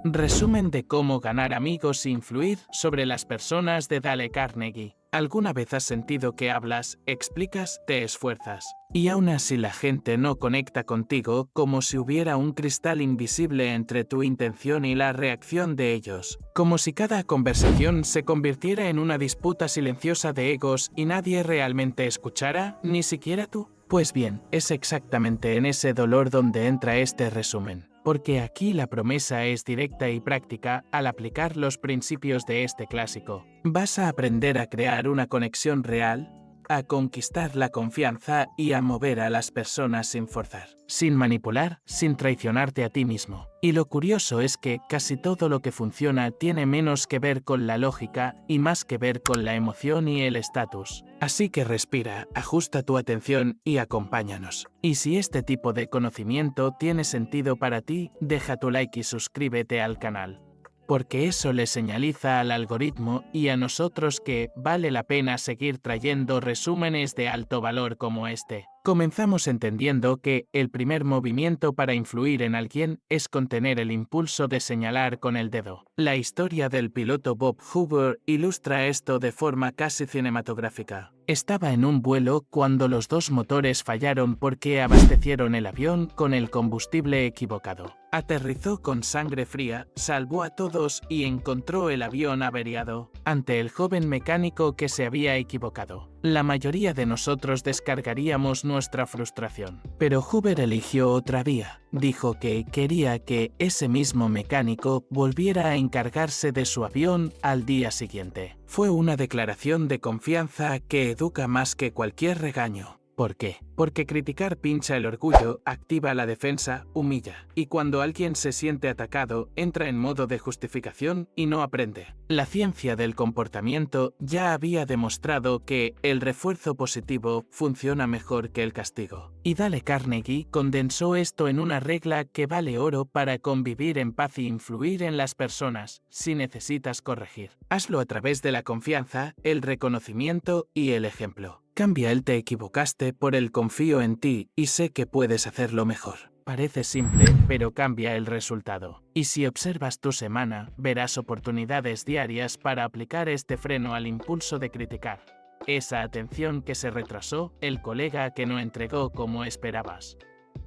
Resumen de cómo ganar amigos e influir sobre las personas de Dale Carnegie. ¿Alguna vez has sentido que hablas, explicas, te esfuerzas, y aún así la gente no conecta contigo, como si hubiera un cristal invisible entre tu intención y la reacción de ellos? Como si cada conversación se convirtiera en una disputa silenciosa de egos y nadie realmente escuchara, ni siquiera tú? Pues bien, es exactamente en ese dolor donde entra este resumen. Porque aquí la promesa es directa y práctica al aplicar los principios de este clásico. Vas a aprender a crear una conexión real, a conquistar la confianza y a mover a las personas sin forzar, sin manipular, sin traicionarte a ti mismo. Y lo curioso es que casi todo lo que funciona tiene menos que ver con la lógica y más que ver con la emoción y el estatus. Así que respira, ajusta tu atención y acompáñanos. Y si este tipo de conocimiento tiene sentido para ti, deja tu like y suscríbete al canal. Porque eso le señaliza al algoritmo y a nosotros que vale la pena seguir trayendo resúmenes de alto valor como este. Comenzamos entendiendo que el primer movimiento para influir en alguien es contener el impulso de señalar con el dedo. La historia del piloto Bob Hoover ilustra esto de forma casi cinematográfica. Estaba en un vuelo cuando los dos motores fallaron porque abastecieron el avión con el combustible equivocado. Aterrizó con sangre fría, salvó a todos y encontró el avión averiado ante el joven mecánico que se había equivocado. La mayoría de nosotros descargaríamos nuestra frustración. Pero Hoover eligió otra vía. Dijo que quería que ese mismo mecánico volviera a encargarse de su avión al día siguiente. Fue una declaración de confianza que educa más que cualquier regaño. ¿Por qué? Porque criticar pincha el orgullo, activa la defensa, humilla. Y cuando alguien se siente atacado, entra en modo de justificación y no aprende. La ciencia del comportamiento ya había demostrado que el refuerzo positivo funciona mejor que el castigo. Y Dale Carnegie condensó esto en una regla que vale oro para convivir en paz y influir en las personas, si necesitas corregir. Hazlo a través de la confianza, el reconocimiento y el ejemplo. Cambia el te equivocaste por el confío en ti y sé que puedes hacerlo mejor. Parece simple, pero cambia el resultado. Y si observas tu semana, verás oportunidades diarias para aplicar este freno al impulso de criticar. Esa atención que se retrasó, el colega que no entregó como esperabas.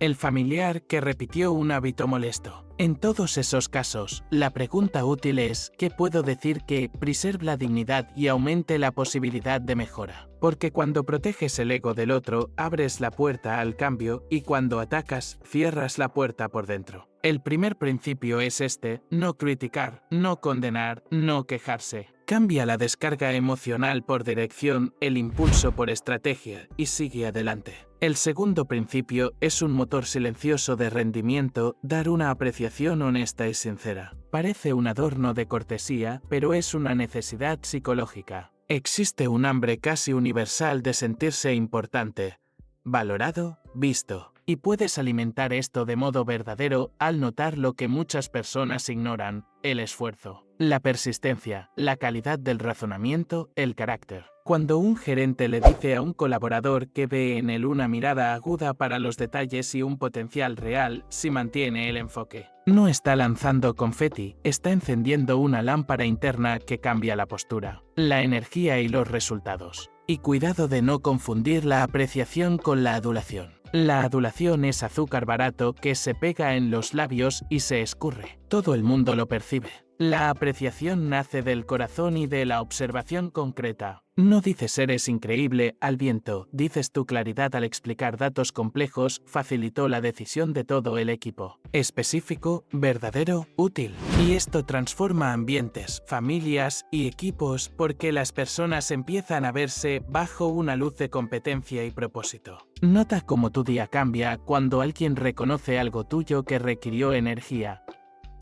El familiar que repitió un hábito molesto. En todos esos casos, la pregunta útil es ¿qué puedo decir que preserve la dignidad y aumente la posibilidad de mejora? Porque cuando proteges el ego del otro, abres la puerta al cambio y cuando atacas, cierras la puerta por dentro. El primer principio es este: no criticar, no condenar, no quejarse. Cambia la descarga emocional por dirección, el impulso por estrategia y sigue adelante. El segundo principio es un motor silencioso de rendimiento, dar una apreciación honesta y sincera. Parece un adorno de cortesía, pero es una necesidad psicológica. Existe un hambre casi universal de sentirse importante, valorado, visto. Y puedes alimentar esto de modo verdadero al notar lo que muchas personas ignoran: el esfuerzo, la persistencia, la calidad del razonamiento, el carácter. Cuando un gerente le dice a un colaborador que ve en él una mirada aguda para los detalles y un potencial real si mantiene el enfoque, no está lanzando confeti, está encendiendo una lámpara interna que cambia la postura, la energía y los resultados. Y cuidado de no confundir la apreciación con la adulación. La adulación es azúcar barato que se pega en los labios y se escurre. Todo el mundo lo percibe. La apreciación nace del corazón y de la observación concreta. No dices eres increíble al viento, dices tu claridad al explicar datos complejos facilitó la decisión de todo el equipo. Específico, verdadero, útil. Y esto transforma ambientes, familias y equipos porque las personas empiezan a verse bajo una luz de competencia y propósito. Nota cómo tu día cambia cuando alguien reconoce algo tuyo que requirió energía.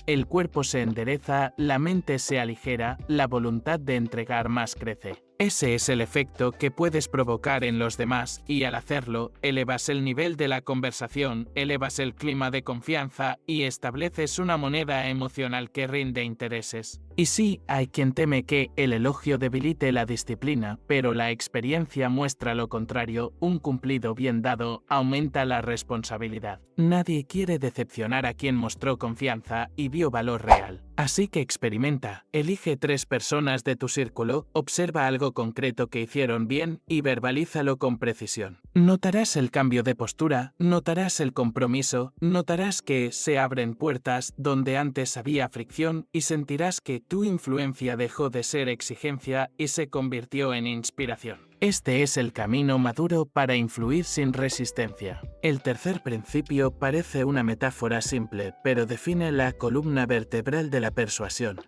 El cuerpo se endereza, la mente se aligera, la voluntad de entregar más crece. Ese es el efecto que puedes provocar en los demás y al hacerlo, elevas el nivel de la conversación, elevas el clima de confianza y estableces una moneda emocional que rinde intereses. Y sí, hay quien teme que el elogio debilite la disciplina, pero la experiencia muestra lo contrario, un cumplido bien dado aumenta la responsabilidad. Nadie quiere decepcionar a quien mostró confianza y vio valor real. Así que experimenta, elige 3 personas de tu círculo, observa algo concreto que hicieron bien y verbalízalo con precisión. Notarás el cambio de postura, notarás el compromiso, notarás que se abren puertas donde antes había fricción y sentirás que tu influencia dejó de ser exigencia y se convirtió en inspiración. Este es el camino maduro para influir sin resistencia. El tercer principio parece una metáfora simple, pero define la columna vertebral de la persuasión.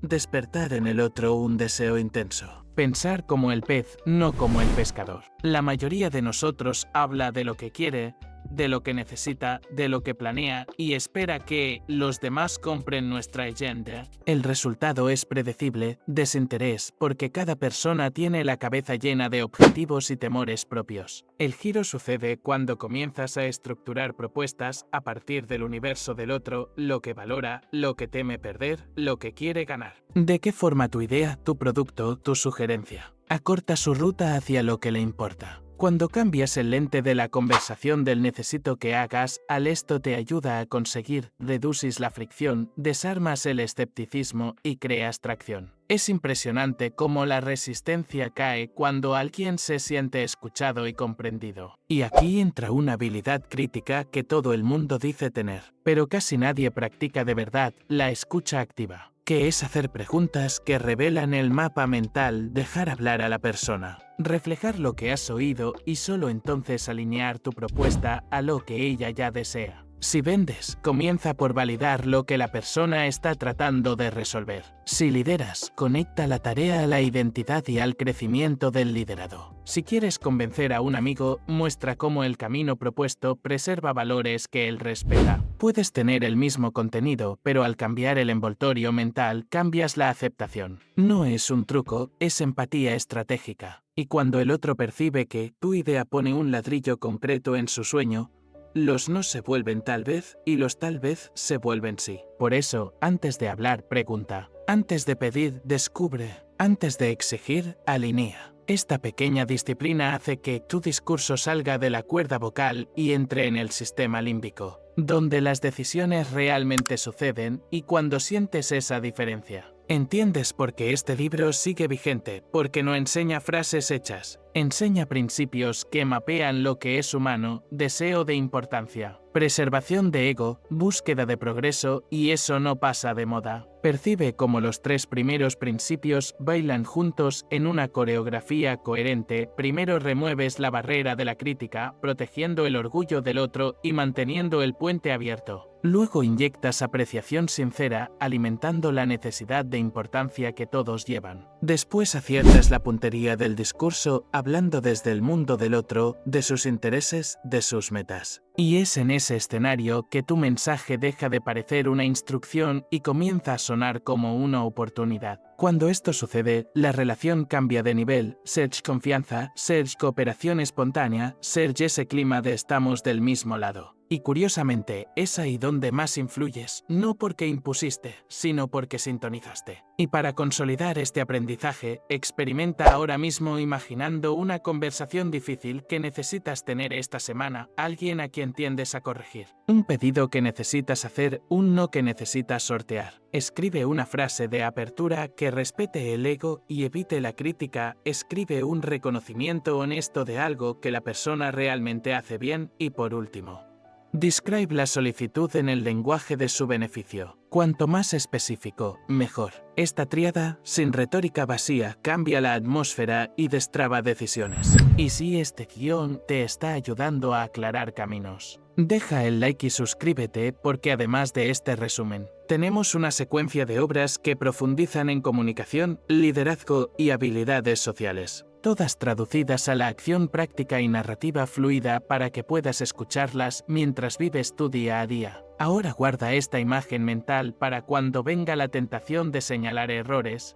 Despertar en el otro un deseo intenso. Pensar como el pez, no como el pescador. La mayoría de nosotros habla de lo que quiere, de lo que necesita, de lo que planea y espera que los demás compren nuestra agenda. El resultado es predecible, desinterés, porque cada persona tiene la cabeza llena de objetivos y temores propios. El giro sucede cuando comienzas a estructurar propuestas a partir del universo del otro, lo que valora, lo que teme perder, lo que quiere ganar. ¿De qué forma tu idea, tu producto, tu sugerencia? Acorta su ruta hacia lo que le importa. Cuando cambias el lente de la conversación del necesito que hagas al esto te ayuda a conseguir, reduces la fricción, desarmas el escepticismo y creas tracción. Es impresionante cómo la resistencia cae cuando alguien se siente escuchado y comprendido. Y aquí entra una habilidad crítica que todo el mundo dice tener, pero casi nadie practica de verdad, la escucha activa, que es hacer preguntas que revelan el mapa mental, dejar hablar a la persona, reflejar lo que has oído y solo entonces alinear tu propuesta a lo que ella ya desea. Si vendes, comienza por validar lo que la persona está tratando de resolver. Si lideras, conecta la tarea a la identidad y al crecimiento del liderado. Si quieres convencer a un amigo, muestra cómo el camino propuesto preserva valores que él respeta. Puedes tener el mismo contenido, pero al cambiar el envoltorio mental, cambias la aceptación. No es un truco, es empatía estratégica. Y cuando el otro percibe que tu idea pone un ladrillo concreto en su sueño, los no se vuelven tal vez y los tal vez se vuelven sí. Por eso, antes de hablar, pregunta. Antes de pedir, descubre. Antes de exigir, alinea. Esta pequeña disciplina hace que tu discurso salga de la cuerda vocal y entre en el sistema límbico, donde las decisiones realmente suceden y cuando sientes esa diferencia. ¿Entiendes por qué este libro sigue vigente? Porque no enseña frases hechas, enseña principios que mapean lo que es humano, deseo de importancia, preservación de ego, búsqueda de progreso y eso no pasa de moda. Percibe cómo los 3 primeros principios bailan juntos en una coreografía coherente. Primero remueves la barrera de la crítica, protegiendo el orgullo del otro y manteniendo el puente abierto. Luego inyectas apreciación sincera, alimentando la necesidad de importancia que todos llevan. Después aciertas la puntería del discurso, hablando desde el mundo del otro, de sus intereses, de sus metas. Y es en ese escenario que tu mensaje deja de parecer una instrucción y comienza a sonar como una oportunidad. Cuando esto sucede, la relación cambia de nivel, surge confianza, surge cooperación espontánea, surge ese clima de estamos del mismo lado. Y curiosamente, es ahí donde más influyes, no porque impusiste, sino porque sintonizaste. Y para consolidar este aprendizaje, experimenta ahora mismo imaginando una conversación difícil que necesitas tener esta semana, alguien a quien tiendes a corregir, un pedido que necesitas hacer, un no que necesitas sortear. Escribe una frase de apertura que respete el ego y evite la crítica, escribe un reconocimiento honesto de algo que la persona realmente hace bien y por último, describe la solicitud en el lenguaje de su beneficio. Cuanto más específico, mejor. Esta tríada, sin retórica vacía, cambia la atmósfera y destraba decisiones. Y si este guión te está ayudando a aclarar caminos, deja el like y suscríbete porque además de este resumen, tenemos una secuencia de obras que profundizan en comunicación, liderazgo y habilidades sociales. Todas traducidas a la acción práctica y narrativa fluida para que puedas escucharlas mientras vives tu día a día. Ahora guarda esta imagen mental para cuando venga la tentación de señalar errores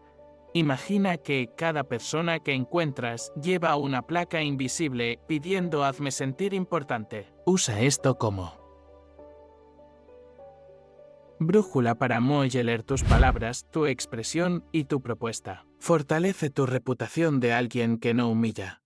Imagina que cada persona que encuentras lleva una placa invisible pidiendo hazme sentir importante. Usa esto como brújula para modelar tus palabras, tu expresión y tu propuesta. Fortalece tu reputación de alguien que no humilla,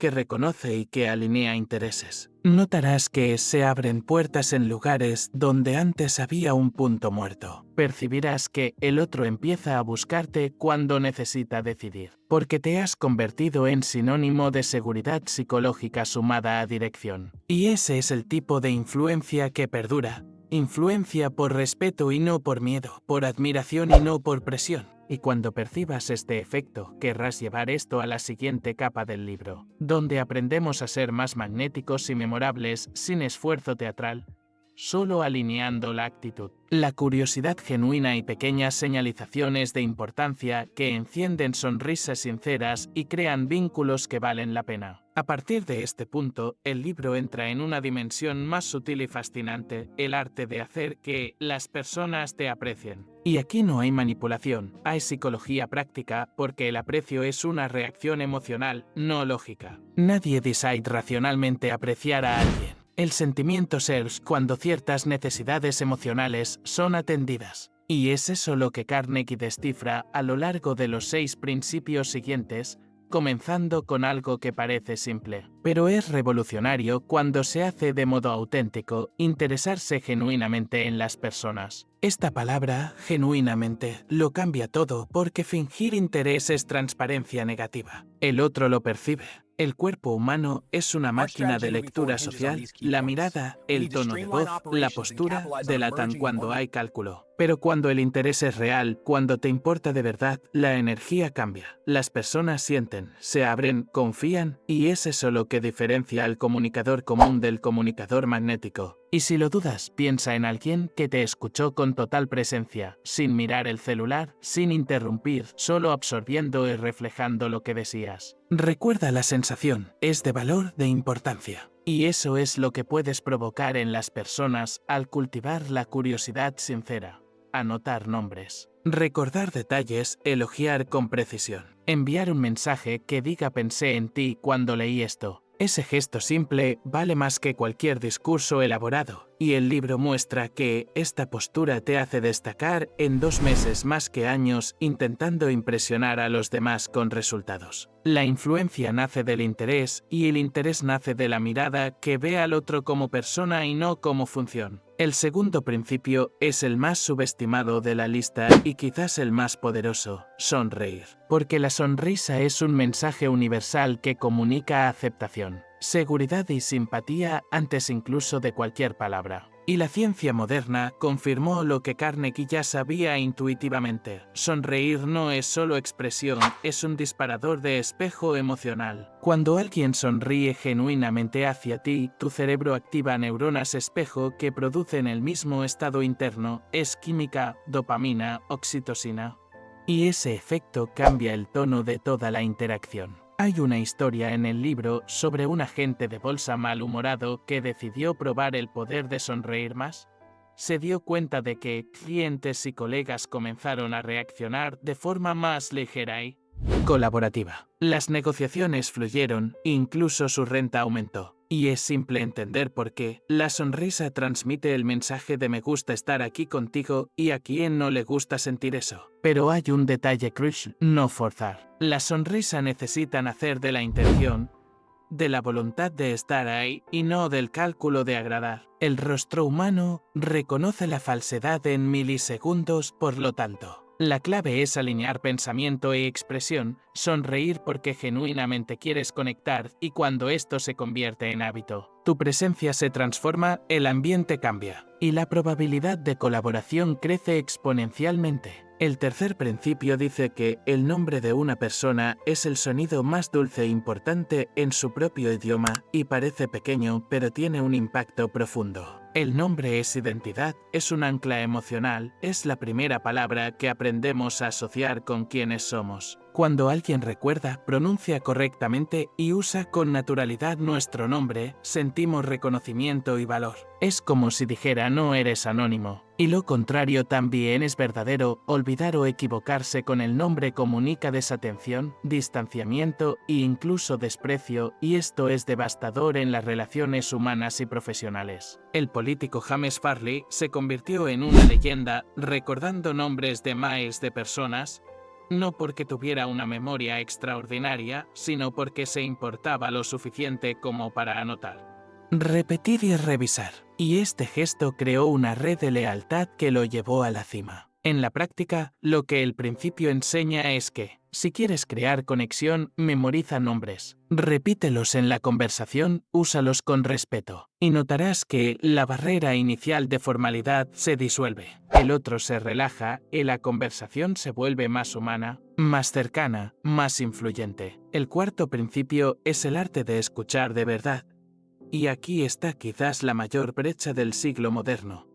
que reconoce y que alinea intereses. Notarás que se abren puertas en lugares donde antes había un punto muerto. Percibirás que el otro empieza a buscarte cuando necesita decidir, porque te has convertido en sinónimo de seguridad psicológica sumada a dirección. Y ese es el tipo de influencia que perdura. Influencia por respeto y no por miedo, por admiración y no por presión. Y cuando percibas este efecto, querrás llevar esto a la siguiente capa del libro, donde aprendemos a ser más magnéticos y memorables sin esfuerzo teatral, solo alineando la actitud. La curiosidad genuina y pequeñas señalizaciones de importancia que encienden sonrisas sinceras y crean vínculos que valen la pena. A partir de este punto, el libro entra en una dimensión más sutil y fascinante, el arte de hacer que las personas te aprecien. Y aquí no hay manipulación, hay psicología práctica, porque el aprecio es una reacción emocional, no lógica. Nadie decide racionalmente apreciar a alguien. El sentimiento surge cuando ciertas necesidades emocionales son atendidas. Y es eso lo que Carnegie descifra a lo largo de los 6 principios siguientes, comenzando con algo que parece simple, pero es revolucionario cuando se hace de modo auténtico, interesarse genuinamente en las personas. Esta palabra, genuinamente, lo cambia todo porque fingir interés es transparencia negativa. El otro lo percibe. El cuerpo humano es una máquina de lectura social. La mirada, el tono de voz, la postura delatan cuando hay cálculo. Pero cuando el interés es real, cuando te importa de verdad, la energía cambia. Las personas sienten, se abren, confían, y es eso lo que diferencia al comunicador común del comunicador magnético. Y si lo dudas, piensa en alguien que te escuchó con total presencia, sin mirar el celular, sin interrumpir, solo absorbiendo y reflejando lo que decías. Recuerda la sensación, es de valor, de importancia. Y eso es lo que puedes provocar en las personas al cultivar la curiosidad sincera. Anotar nombres. Recordar detalles, elogiar con precisión. Enviar un mensaje que diga pensé en ti cuando leí esto. Ese gesto simple vale más que cualquier discurso elaborado, y el libro muestra que esta postura te hace destacar en 2 meses más que años intentando impresionar a los demás con resultados. La influencia nace del interés, y el interés nace de la mirada que ve al otro como persona y no como función. El segundo principio es el más subestimado de la lista y quizás el más poderoso: sonreír. Porque la sonrisa es un mensaje universal que comunica aceptación, seguridad y simpatía antes incluso de cualquier palabra. Y la ciencia moderna confirmó lo que Carnegie ya sabía intuitivamente. Sonreír no es solo expresión, es un disparador de espejo emocional. Cuando alguien sonríe genuinamente hacia ti, tu cerebro activa neuronas espejo que producen el mismo estado interno, es química, dopamina, oxitocina. Y ese efecto cambia el tono de toda la interacción. Hay una historia en el libro sobre un agente de bolsa malhumorado que decidió probar el poder de sonreír más. Se dio cuenta de que clientes y colegas comenzaron a reaccionar de forma más ligera y colaborativa. Las negociaciones fluyeron, incluso su renta aumentó. Y es simple entender por qué. La sonrisa transmite el mensaje de me gusta estar aquí contigo, y a quien no le gusta sentir eso. Pero hay un detalle crucial: no forzar. La sonrisa necesita nacer de la intención, de la voluntad de estar ahí, y no del cálculo de agradar. El rostro humano reconoce la falsedad en milisegundos, por lo tanto. La clave es alinear pensamiento y expresión, sonreír porque genuinamente quieres conectar, y cuando esto se convierte en hábito, tu presencia se transforma, el ambiente cambia, y la probabilidad de colaboración crece exponencialmente. El tercer principio dice que el nombre de una persona es el sonido más dulce e importante en su propio idioma, y parece pequeño, pero tiene un impacto profundo. El nombre es identidad, es un ancla emocional, es la primera palabra que aprendemos a asociar con quienes somos. Cuando alguien recuerda, pronuncia correctamente y usa con naturalidad nuestro nombre, sentimos reconocimiento y valor. Es como si dijera no eres anónimo. Y lo contrario también es verdadero, olvidar o equivocarse con el nombre comunica desatención, distanciamiento e incluso desprecio, y esto es devastador en las relaciones humanas y profesionales. El político James Farley se convirtió en una leyenda recordando nombres de miles de personas, no porque tuviera una memoria extraordinaria, sino porque se importaba lo suficiente como para anotar. Repetir y revisar. Y este gesto creó una red de lealtad que lo llevó a la cima. En la práctica, lo que el principio enseña es que, si quieres crear conexión, memoriza nombres. Repítelos en la conversación, úsalos con respeto. Y notarás que la barrera inicial de formalidad se disuelve. El otro se relaja y la conversación se vuelve más humana, más cercana, más influyente. El cuarto principio es el arte de escuchar de verdad. Y aquí está quizás la mayor brecha del siglo moderno.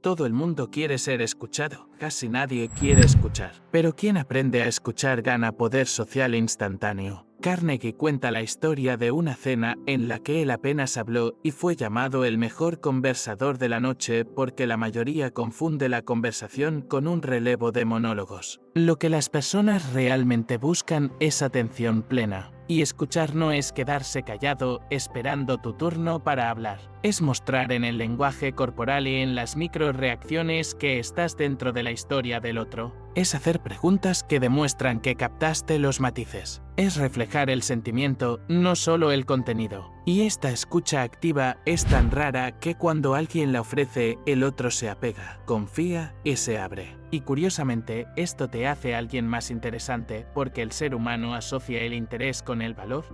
Todo el mundo quiere ser escuchado, casi nadie quiere escuchar. Pero quien aprende a escuchar gana poder social instantáneo. Carnegie cuenta la historia de una cena en la que él apenas habló y fue llamado el mejor conversador de la noche porque la mayoría confunde la conversación con un relevo de monólogos. Lo que las personas realmente buscan es atención plena. Y escuchar no es quedarse callado esperando tu turno para hablar. Es mostrar en el lenguaje corporal y en las microreacciones que estás dentro de la historia del otro. Es hacer preguntas que demuestran que captaste los matices. Es reflejar el sentimiento, no solo el contenido. Y esta escucha activa es tan rara que cuando alguien la ofrece, el otro se apega, confía y se abre. Y curiosamente, esto te hace a alguien más interesante porque el ser humano asocia el interés con el valor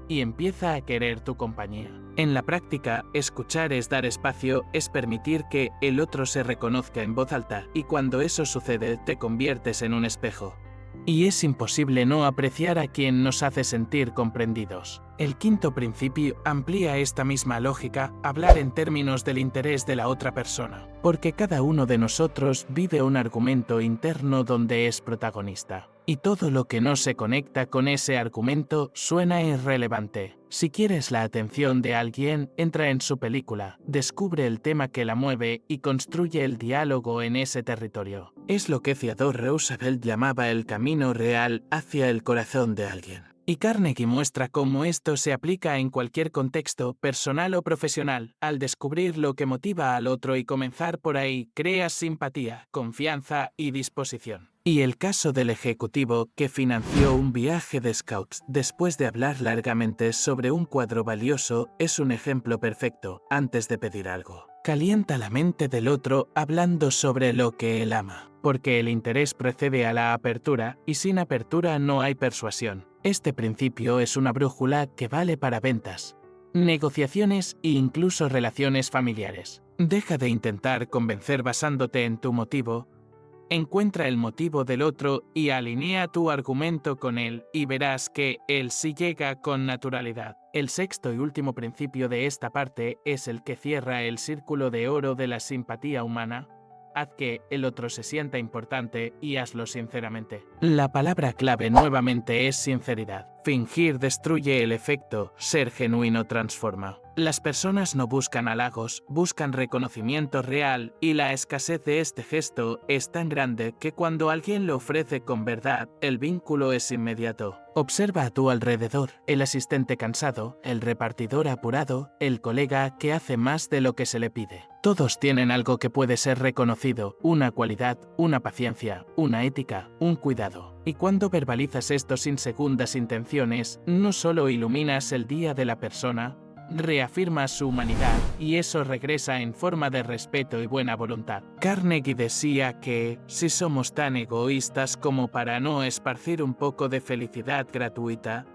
y empieza a querer tu compañía. En la práctica, escuchar es dar espacio, es permitir que el otro se reconozca en voz alta, y cuando eso sucede te conviertes en un espejo. Y es imposible no apreciar a quien nos hace sentir comprendidos. El quinto principio amplía esta misma lógica, hablar en términos del interés de la otra persona, porque cada uno de nosotros vive un argumento interno donde es protagonista. Y todo lo que no se conecta con ese argumento suena irrelevante. Si quieres la atención de alguien, entra en su película, descubre el tema que la mueve y construye el diálogo en ese territorio. Es lo que Theodore Roosevelt llamaba el camino real hacia el corazón de alguien. Y Carnegie muestra cómo esto se aplica en cualquier contexto, personal o profesional. Al descubrir lo que motiva al otro y comenzar por ahí, creas simpatía, confianza y disposición. Y el caso del ejecutivo que financió un viaje de scouts después de hablar largamente sobre un cuadro valioso es un ejemplo perfecto. Antes de pedir algo, calienta la mente del otro hablando sobre lo que él ama. Porque el interés precede a la apertura y sin apertura no hay persuasión. Este principio es una brújula que vale para ventas, negociaciones e incluso relaciones familiares. Deja de intentar convencer basándote en tu motivo. Encuentra el motivo del otro y alinea tu argumento con él y verás que él sí llega con naturalidad. El sexto y último principio de esta parte es el que cierra el círculo de oro de la simpatía humana. Haz que el otro se sienta importante y hazlo sinceramente. La palabra clave nuevamente es sinceridad. Fingir destruye el efecto, ser genuino transforma. Las personas no buscan halagos, buscan reconocimiento real, y la escasez de este gesto es tan grande que cuando alguien lo ofrece con verdad, el vínculo es inmediato. Observa a tu alrededor, el asistente cansado, el repartidor apurado, el colega que hace más de lo que se le pide. Todos tienen algo que puede ser reconocido, una cualidad, una paciencia, una ética, un cuidado. Y cuando verbalizas esto sin segundas intenciones, no solo iluminas el día de la persona, reafirmas su humanidad, y eso regresa en forma de respeto y buena voluntad. Carnegie decía que, si somos tan egoístas como para no esparcir un poco de felicidad gratuita,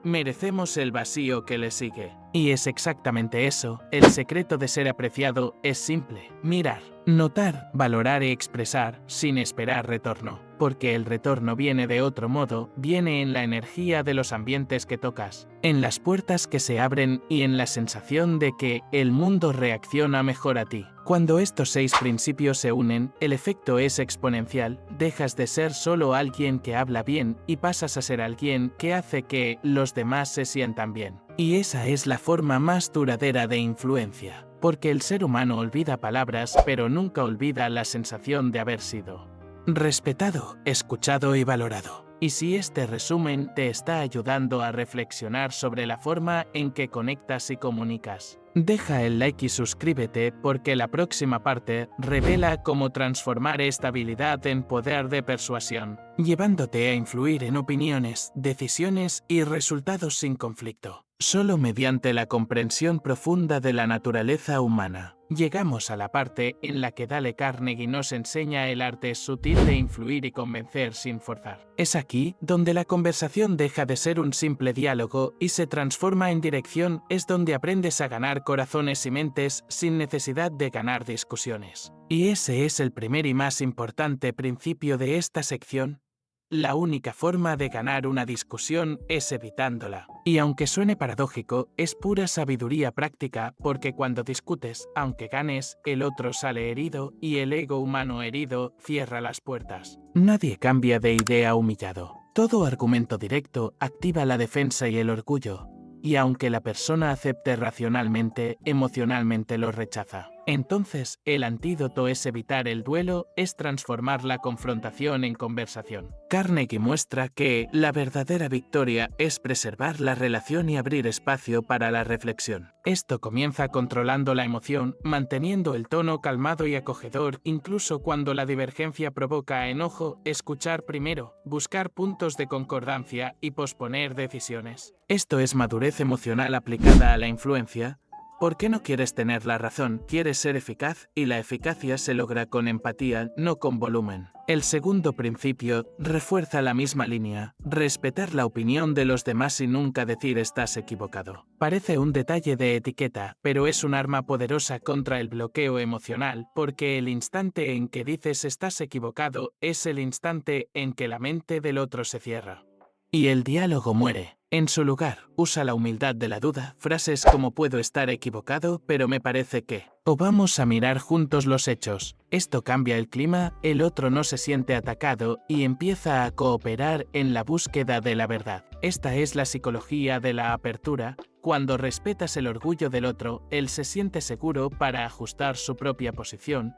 merecemos el vacío que le sigue. Y es exactamente eso. El secreto de ser apreciado es simple: mirar. Notar, valorar y expresar sin esperar retorno, porque el retorno viene de otro modo, viene en la energía de los ambientes que tocas, en las puertas que se abren y en la sensación de que el mundo reacciona mejor a ti. Cuando estos 6 principios se unen, el efecto es exponencial, dejas de ser solo alguien que habla bien y pasas a ser alguien que hace que los demás se sientan bien. Y esa es la forma más duradera de influencia. Porque el ser humano olvida palabras, pero nunca olvida la sensación de haber sido respetado, escuchado y valorado. Y si este resumen te está ayudando a reflexionar sobre la forma en que conectas y comunicas, deja el like y suscríbete porque la próxima parte revela cómo transformar esta habilidad en poder de persuasión, llevándote a influir en opiniones, decisiones y resultados sin conflicto. Solo mediante la comprensión profunda de la naturaleza humana, llegamos a la parte en la que Dale Carnegie nos enseña el arte sutil de influir y convencer sin forzar. Es aquí donde la conversación deja de ser un simple diálogo y se transforma en dirección, es donde aprendes a ganar corazones y mentes sin necesidad de ganar discusiones. Y ese es el primer y más importante principio de esta sección. La única forma de ganar una discusión es evitándola. Y aunque suene paradójico, es pura sabiduría práctica porque cuando discutes, aunque ganes, el otro sale herido y el ego humano herido cierra las puertas. Nadie cambia de idea humillado. Todo argumento directo activa la defensa y el orgullo. Y aunque la persona acepte racionalmente, emocionalmente lo rechaza. Entonces, el antídoto es evitar el duelo, es transformar la confrontación en conversación. Carnegie muestra que la verdadera victoria es preservar la relación y abrir espacio para la reflexión. Esto comienza controlando la emoción, manteniendo el tono calmado y acogedor, incluso cuando la divergencia provoca enojo, escuchar primero, buscar puntos de concordancia y posponer decisiones. Esto es madurez emocional aplicada a la influencia. ¿Por qué no quieres tener la razón? Quieres ser eficaz y la eficacia se logra con empatía, no con volumen. El segundo principio refuerza la misma línea, respetar la opinión de los demás y nunca decir estás equivocado. Parece un detalle de etiqueta, pero es un arma poderosa contra el bloqueo emocional, porque el instante en que dices estás equivocado es el instante en que la mente del otro se cierra. Y el diálogo muere. En su lugar, usa la humildad de la duda, frases como puedo estar equivocado, pero me parece que, o vamos a mirar juntos los hechos. Esto cambia el clima, el otro no se siente atacado y empieza a cooperar en la búsqueda de la verdad. Esta es la psicología de la apertura. Cuando respetas el orgullo del otro, él se siente seguro para ajustar su propia posición,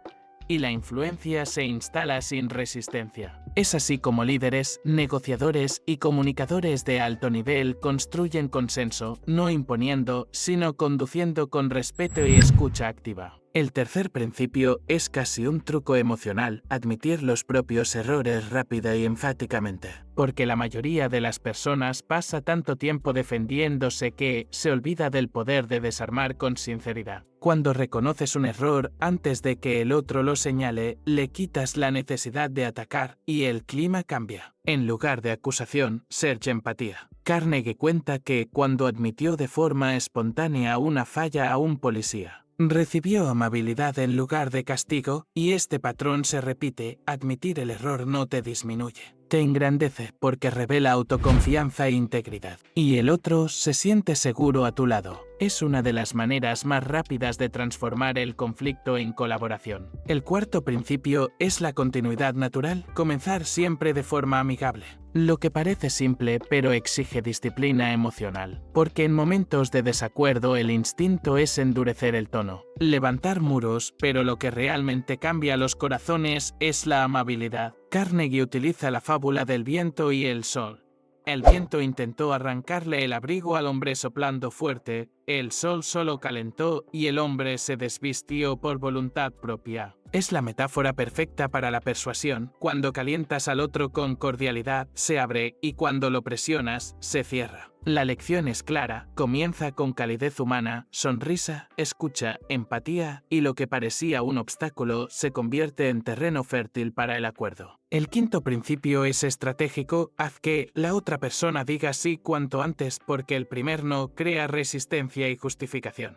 y la influencia se instala sin resistencia. Es así como líderes, negociadores y comunicadores de alto nivel construyen consenso, no imponiendo, sino conduciendo con respeto y escucha activa. El tercer principio es casi un truco emocional, admitir los propios errores rápida y enfáticamente. Porque la mayoría de las personas pasa tanto tiempo defendiéndose que se olvida del poder de desarmar con sinceridad. Cuando reconoces un error antes de que el otro lo señale, le quitas la necesidad de atacar y el clima cambia. En lugar de acusación, search empatía. Carnegie cuenta que cuando admitió de forma espontánea una falla a un policía, recibió amabilidad en lugar de castigo, y este patrón se repite. Admitir el error no te disminuye, te engrandece porque revela autoconfianza e integridad. Y el otro se siente seguro a tu lado. Es una de las maneras más rápidas de transformar el conflicto en colaboración. El cuarto principio es la continuidad natural, comenzar siempre de forma amigable. Lo que parece simple pero exige disciplina emocional, porque en momentos de desacuerdo el instinto es endurecer el tono, levantar muros, pero lo que realmente cambia los corazones es la amabilidad. Carnegie utiliza la fábula del viento y el sol. El viento intentó arrancarle el abrigo al hombre soplando fuerte, el sol solo calentó y el hombre se desvistió por voluntad propia. Es la metáfora perfecta para la persuasión. Cuando calientas al otro con cordialidad, se abre, y cuando lo presionas, se cierra. La lección es clara, comienza con calidez humana, sonrisa, escucha, empatía, y lo que parecía un obstáculo se convierte en terreno fértil para el acuerdo. El quinto principio es estratégico, haz que la otra persona diga sí cuanto antes porque el primer no crea resistencia y justificación.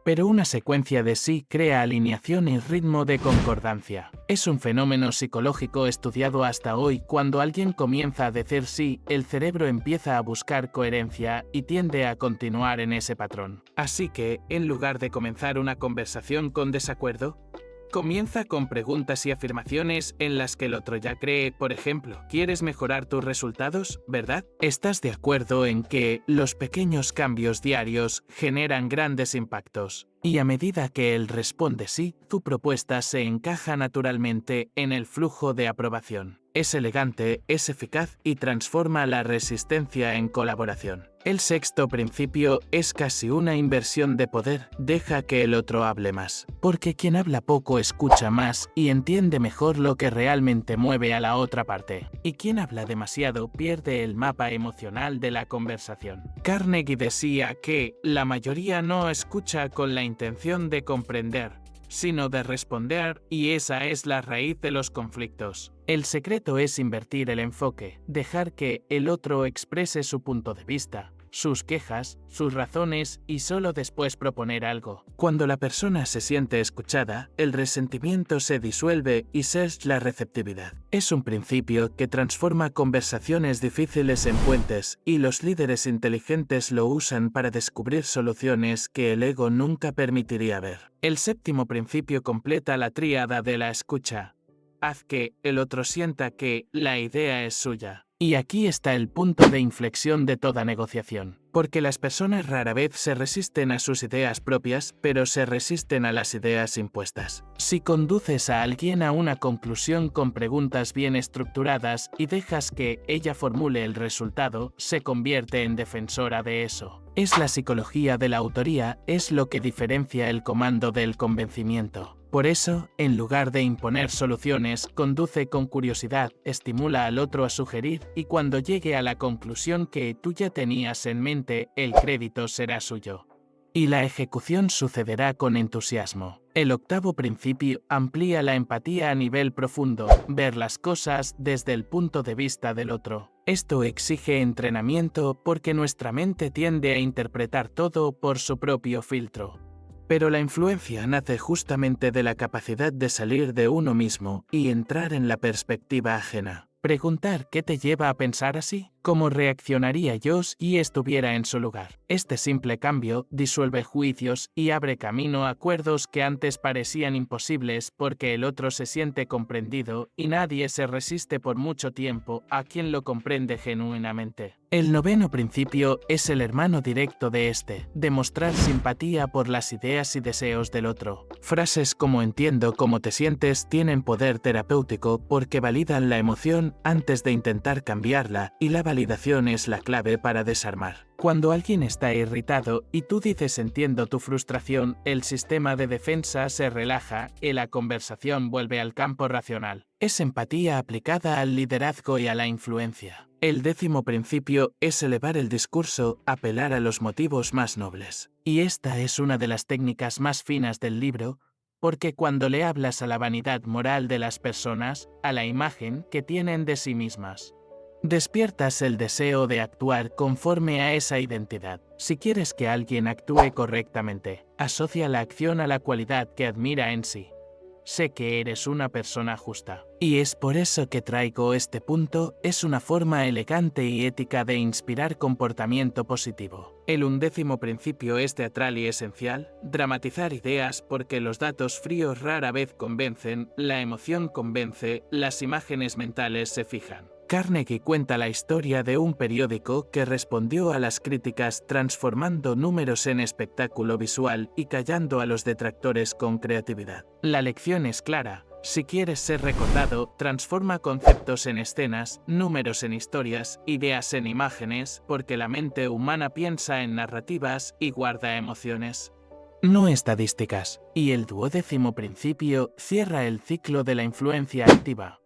Pero una secuencia de sí crea alineación y ritmo de concordancia. Es un fenómeno psicológico estudiado hasta hoy. Cuando alguien comienza a decir sí, el cerebro empieza a buscar coherencia y tiende a continuar en ese patrón. Así que, en lugar de comenzar una conversación con desacuerdo, comienza con preguntas y afirmaciones en las que el otro ya cree. Por ejemplo, ¿quieres mejorar tus resultados, verdad? ¿Estás de acuerdo en que los pequeños cambios diarios generan grandes impactos? Y a medida que él responde sí, tu propuesta se encaja naturalmente en el flujo de aprobación. Es elegante, es eficaz y transforma la resistencia en colaboración. El sexto principio es casi una inversión de poder. Deja que el otro hable más, porque quien habla poco escucha más y entiende mejor lo que realmente mueve a la otra parte. Y quien habla demasiado pierde el mapa emocional de la conversación. Carnegie decía que la mayoría no escucha con la intención de comprender, sino de responder, y esa es la raíz de los conflictos. El secreto es invertir el enfoque, dejar que el otro exprese su punto de vista, sus quejas, sus razones y solo después proponer algo. Cuando la persona se siente escuchada, el resentimiento se disuelve y cesa la receptividad. Es un principio que transforma conversaciones difíciles en puentes, y los líderes inteligentes lo usan para descubrir soluciones que el ego nunca permitiría ver. El séptimo principio completa la tríada de la escucha. Haz que el otro sienta que la idea es suya. Y aquí está el punto de inflexión de toda negociación. Porque las personas rara vez se resisten a sus ideas propias, pero se resisten a las ideas impuestas. Si conduces a alguien a una conclusión con preguntas bien estructuradas y dejas que ella formule el resultado, se convierte en defensora de eso. Es la psicología de la autoría, es lo que diferencia el comando del convencimiento. Por eso, en lugar de imponer soluciones, conduce con curiosidad, estimula al otro a sugerir, y cuando llegue a la conclusión que tú ya tenías en mente, el crédito será suyo. Y la ejecución sucederá con entusiasmo. El octavo principio amplía la empatía a nivel profundo, ver las cosas desde el punto de vista del otro. Esto exige entrenamiento porque nuestra mente tiende a interpretar todo por su propio filtro. Pero la influencia nace justamente de la capacidad de salir de uno mismo y entrar en la perspectiva ajena. Preguntar ¿qué te lleva a pensar así? ¿Cómo reaccionaría yo si estuviera en su lugar? Este simple cambio disuelve juicios y abre camino a acuerdos que antes parecían imposibles porque el otro se siente comprendido y nadie se resiste por mucho tiempo a quien lo comprende genuinamente. El noveno principio es el hermano directo de este, demostrar simpatía por las ideas y deseos del otro. Frases como entiendo cómo te sientes tienen poder terapéutico porque validan la emoción antes de intentar cambiarla, y la validación es la clave para desarmar. Cuando alguien está irritado y tú dices entiendo tu frustración, el sistema de defensa se relaja y la conversación vuelve al campo racional. Es empatía aplicada al liderazgo y a la influencia. El décimo principio es elevar el discurso, apelar a los motivos más nobles. Y esta es una de las técnicas más finas del libro, porque cuando le hablas a la vanidad moral de las personas, a la imagen que tienen de sí mismas, despiertas el deseo de actuar conforme a esa identidad. Si quieres que alguien actúe correctamente, asocia la acción a la cualidad que admira en sí. Sé que eres una persona justa. Y es por eso que traigo este punto, es una forma elegante y ética de inspirar comportamiento positivo. El undécimo principio es teatral y esencial, dramatizar ideas porque los datos fríos rara vez convencen, la emoción convence, las imágenes mentales se fijan. Carnegie cuenta la historia de un periódico que respondió a las críticas transformando números en espectáculo visual y callando a los detractores con creatividad. La lección es clara. Si quieres ser recordado, transforma conceptos en escenas, números en historias, ideas en imágenes, porque la mente humana piensa en narrativas y guarda emociones, no estadísticas. Y el duodécimo principio cierra el ciclo de la influencia activa.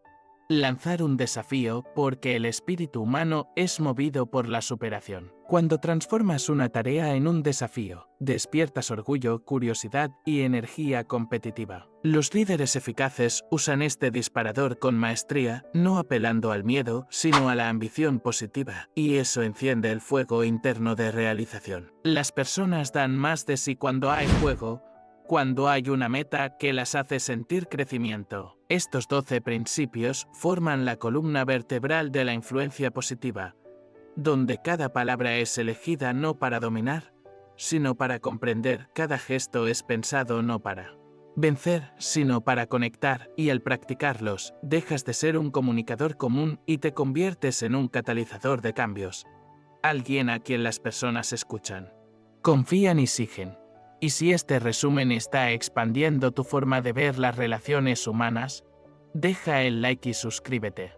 Lanzar un desafío porque el espíritu humano es movido por la superación. Cuando transformas una tarea en un desafío, despiertas orgullo, curiosidad y energía competitiva. Los líderes eficaces usan este disparador con maestría, no apelando al miedo, sino a la ambición positiva, y eso enciende el fuego interno de realización. Las personas dan más de sí cuando hay fuego, cuando hay una meta que las hace sentir crecimiento. Estos 12 principios forman la columna vertebral de la influencia positiva, donde cada palabra es elegida no para dominar, sino para comprender. Cada gesto es pensado no para vencer, sino para conectar, y al practicarlos, dejas de ser un comunicador común y te conviertes en un catalizador de cambios. Alguien a quien las personas escuchan, confían y siguen. Y si este resumen está expandiendo tu forma de ver las relaciones humanas, deja el like y suscríbete.